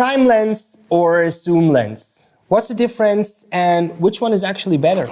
Prime lens or zoom lens? What's the difference and which one is actually better?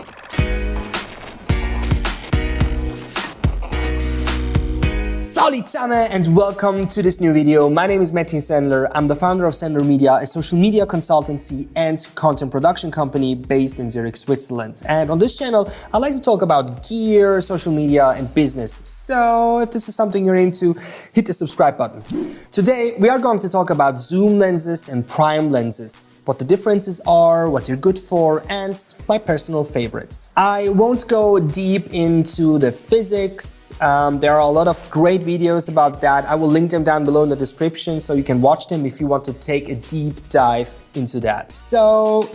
Hallo zusammen and welcome to this new video. My name is Metin Senler. I'm the founder of Senler Media, a social media consultancy and content production company based in Zurich, Switzerland. And on this channel, I like to talk about gear, social media and business. So if this is something you're into, hit the subscribe button. Today, we are going to talk about zoom lenses and prime lenses, what the differences are, what they're good for, and my personal favorites. I won't go deep into the physics. There are a lot of great videos about that. I will link them down below in the description so you can watch them if you want to take a deep dive into that. So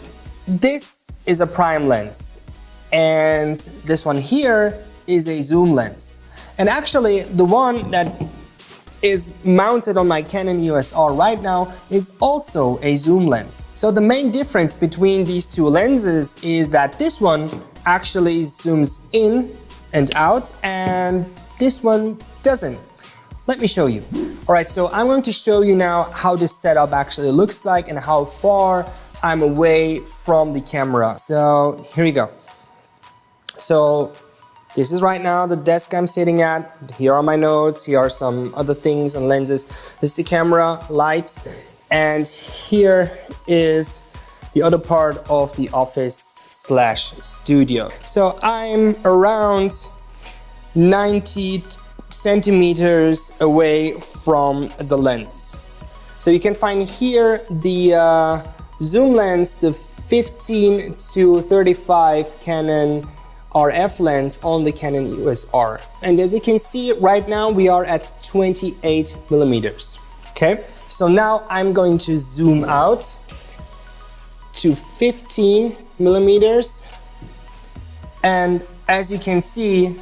this is a prime lens and this one here is a zoom lens. And actually the one that is mounted on my Canon EOS R right now is also a zoom lens. So the main difference between these two lenses is that this one actually zooms in and out and this one doesn't. Let me show you. All right, so I'm going to show you now how this setup actually looks like and how far I'm away from the camera. So here we go. So this is right now the desk I'm sitting at. Here are my notes. Here are some other things and lenses. This is the camera, light, and here is the other part of the office/studio. So I'm around 90 centimeters away from the lens. So you can find here the zoom lens, the 15 to 35 Canon RF lens on the Canon EOS R. And as you can see right now we are at 28 millimeters. Okay, so now I'm going to zoom out to 15 millimeters. And as you can see,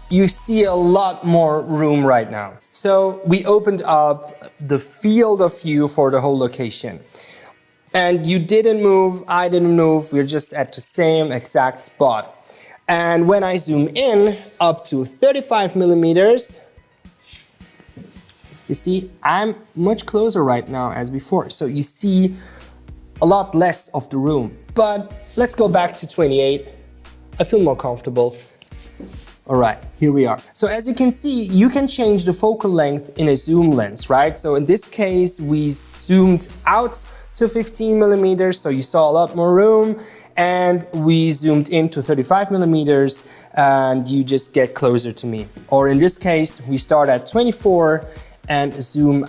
you see a lot more room right now. So we opened up the field of view for the whole location. And you didn't move, I didn't move, we're just at the same exact spot. And when I zoom in up to 35 millimeters, you see I'm much closer right now as before. So you see a lot less of the room. But let's go back to 28. I feel more comfortable. All right, here we are. So as you can see, you can change the focal length in a zoom lens, right? So in this case, we zoomed out to 15 millimeters, so you saw a lot more room, and we zoomed in to 35 millimeters and you just get closer to me. Or in this case, we start at 24 and zoom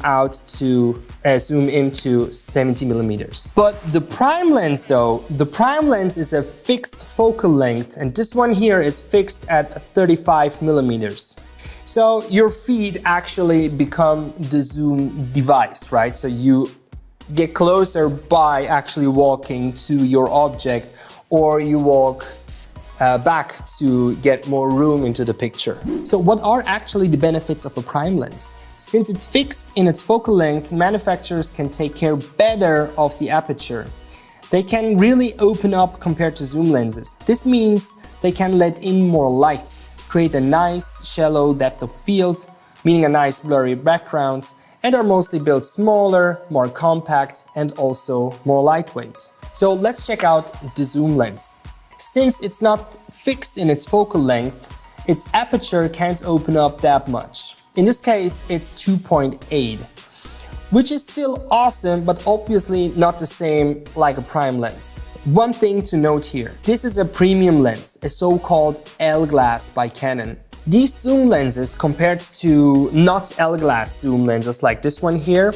into 70 millimeters. But the prime lens though, the prime lens is a fixed focal length, and this one here is fixed at 35 millimeters. So your feet actually become the zoom device, right? So you get closer by actually walking to your object, or you walk back to get more room into the picture. So what are actually the benefits of a prime lens? Since it's fixed in its focal length, manufacturers can take care better of the aperture. They can really open up compared to zoom lenses. This means they can let in more light, create a nice shallow depth of field, meaning a nice blurry background, and are mostly built smaller, more compact, and also more lightweight. So let's check out the zoom lens. Since it's not fixed in its focal length, its aperture can't open up that much. In this case, it's 2.8, which is still awesome, but obviously not the same like a prime lens. One thing to note here, this is a premium lens, a so-called L-glass by Canon. These zoom lenses, compared to not L-glass zoom lenses like this one here,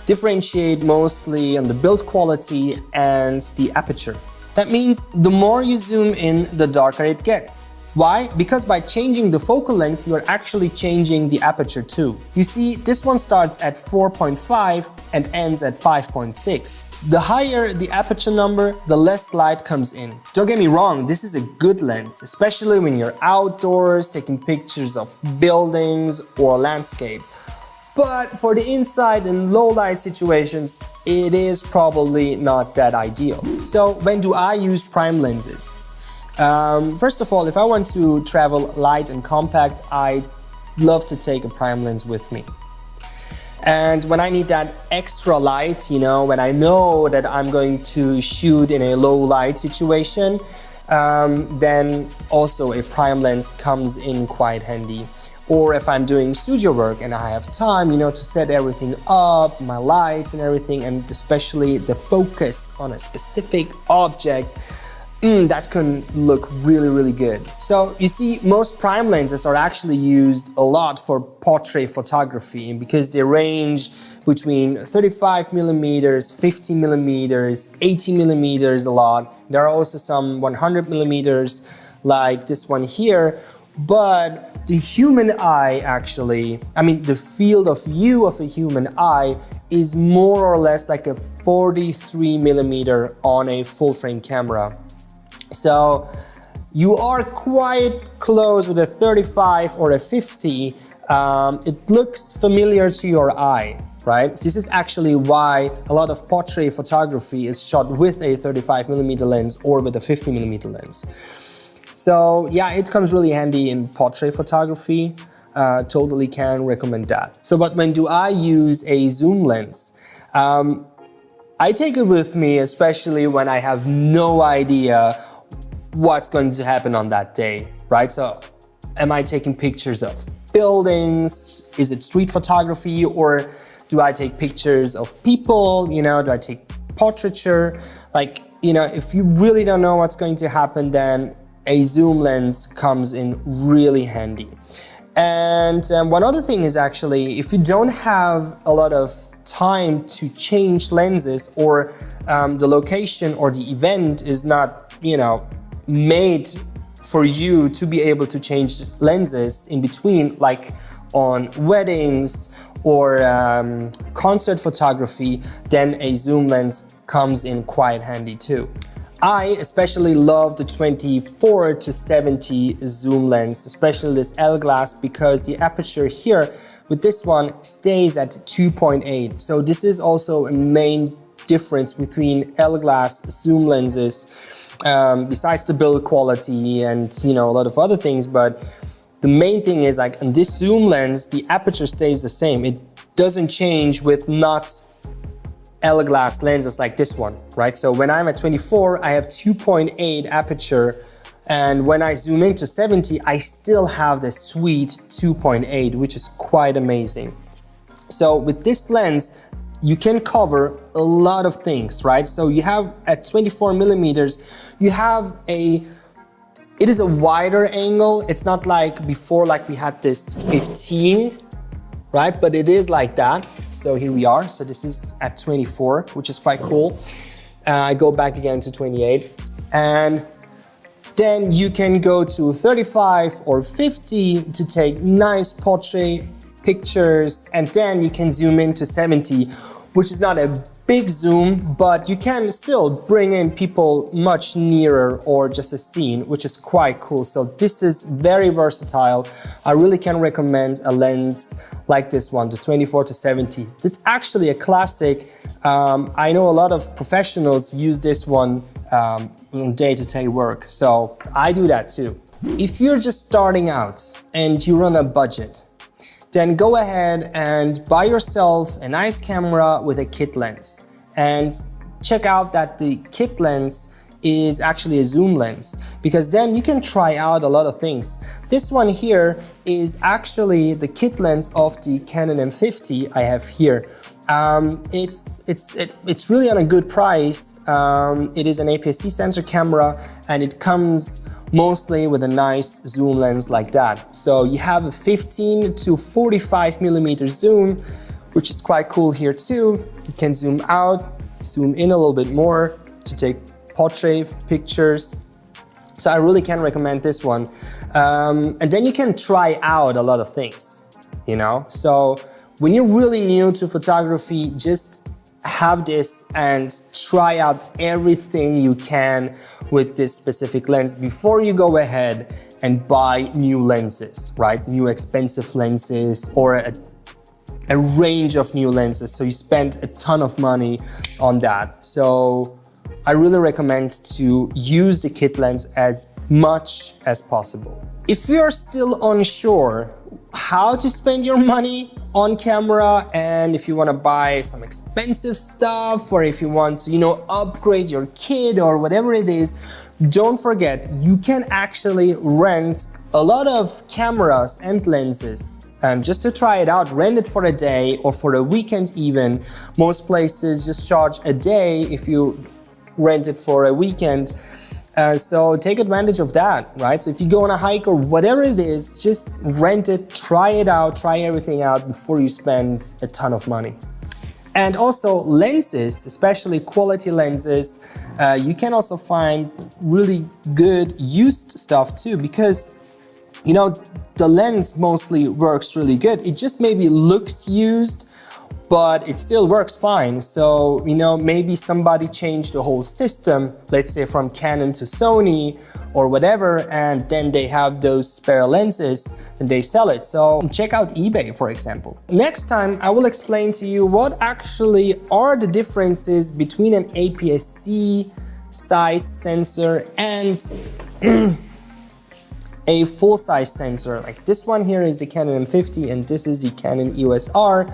differentiate mostly on the build quality and the aperture. That means the more you zoom in, the darker it gets. Why? Because by changing the focal length, you are actually changing the aperture too. You see, this one starts at 4.5 and ends at 5.6. The higher the aperture number, the less light comes in. Don't get me wrong, this is a good lens, especially when you're outdoors taking pictures of buildings or landscape. But for the inside and low light situations, it is probably not that ideal. So when do I use prime lenses? First of all, if I want to travel light and compact, I love to take a prime lens with me. And when I need that extra light, you know, when I know that I'm going to shoot in a low light situation, then also a prime lens comes in quite handy. Or if I'm doing studio work and I have time, you know, to set everything up, my lights and everything, and especially the focus on a specific object, that can look really, really good. So you see, most prime lenses are actually used a lot for portrait photography because they range between 35 millimeters, 50 millimeters, 80 millimeters a lot. There are also some 100 millimeters like this one here. But the human eye actually, the field of view of a human eye is more or less like a 43 millimeter on a full frame camera. So you are quite close with a 35 or a 50. It looks familiar to your eye, right? This is actually why a lot of portrait photography is shot with a 35 millimeter lens or with a 50 millimeter lens. So yeah, it comes really handy in portrait photography. Totally can recommend that. So, but when do I use a zoom lens? I take it with me, especially when I have no idea what's going to happen on that day, right? So am I taking pictures of buildings? Is it street photography? Or do I take pictures of people? You know, do I take portraiture? Like, you know, if you really don't know what's going to happen, then a zoom lens comes in really handy. And one other thing is actually, if you don't have a lot of time to change lenses, or the location or the event is not, you know, made for you to be able to change lenses in between, like on weddings or concert photography, then a zoom lens comes in quite handy too. I especially love the 24 to 70 zoom lens, especially this L glass, because the aperture here with this one stays at 2.8. So this is also a main difference between L glass zoom lenses, besides the build quality and, you know, a lot of other things. But the main thing is, like, on this zoom lens, the aperture stays the same. It doesn't change with not L glass lenses like this one, right? So when I'm at 24, I have 2.8 aperture, and when I zoom into 70, I still have the sweet 2.8, which is quite amazing. So with this lens, you can cover a lot of things, right? So you have at 24 millimeters, you have it is a wider angle. It's not like before, like we had this 15, right? But it is like that. So here we are. So this is at 24, which is quite cool. I go back again to 28. And then you can go to 35 or 50 to take nice portrait pictures. And then you can zoom into 70, which is not a big zoom, but you can still bring in people much nearer or just a scene, which is quite cool. So this is very versatile. I really can recommend a lens like this one, the 24 to 70. It's actually a classic. I know a lot of professionals use this one on day-to-day work, so I do that too. If you're just starting out and you're on a budget, then go ahead and buy yourself a nice camera with a kit lens, and check out that the kit lens is actually a zoom lens, because then you can try out a lot of things. This one here is actually the kit lens of the Canon M50 I have here. It's really on a good price. It is an APS-C sensor camera, and it comes mostly with a nice zoom lens like that. So you have a 15 to 45 millimeter zoom, which is quite cool here too. You can zoom out, zoom in a little bit more to take portrait pictures. So I really can recommend this one. And then you can try out a lot of things, you know? So when you're really new to photography, just have this and try out everything you can with this specific lens before you go ahead and buy new lenses, right? New expensive lenses, or a range of new lenses. So you spend a ton of money on that. So I really recommend to use the kit lens as much as possible. If you're still unsure how to spend your money, on camera, and if you want to buy some expensive stuff, or if you want to, you know, upgrade your kit or whatever it is, don't forget you can actually rent a lot of cameras and lenses just to try it out. Rent it for a day or for a weekend even. Most places just charge a day if you rent it for a weekend. So take advantage of that, right? So if you go on a hike or whatever it is, just rent it, try it out, try everything out before you spend a ton of money. And also lenses, especially quality lenses, you can also find really good used stuff too, because you know, the lens mostly works really good. It just maybe looks used, but it still works fine. So, you know, maybe somebody changed the whole system, let's say from Canon to Sony or whatever, and then they have those spare lenses and they sell it. So check out eBay, for example. Next time, I will explain to you what actually are the differences between an APS-C size sensor and a full-size sensor. Like this one here is the Canon M50 and this is the Canon EOS R.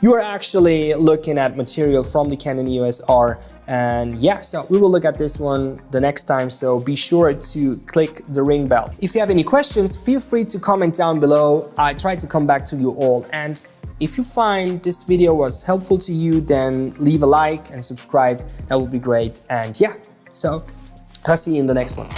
You are actually looking at material from the Canon EOS R, and yeah, so we will look at this one the next time, so be sure to click the ring bell. If you have any questions, feel free to comment down below. I try to come back to you all, and if you find this video was helpful to you, then leave a like and subscribe. That would be great. And yeah, so I'll see you in the next one.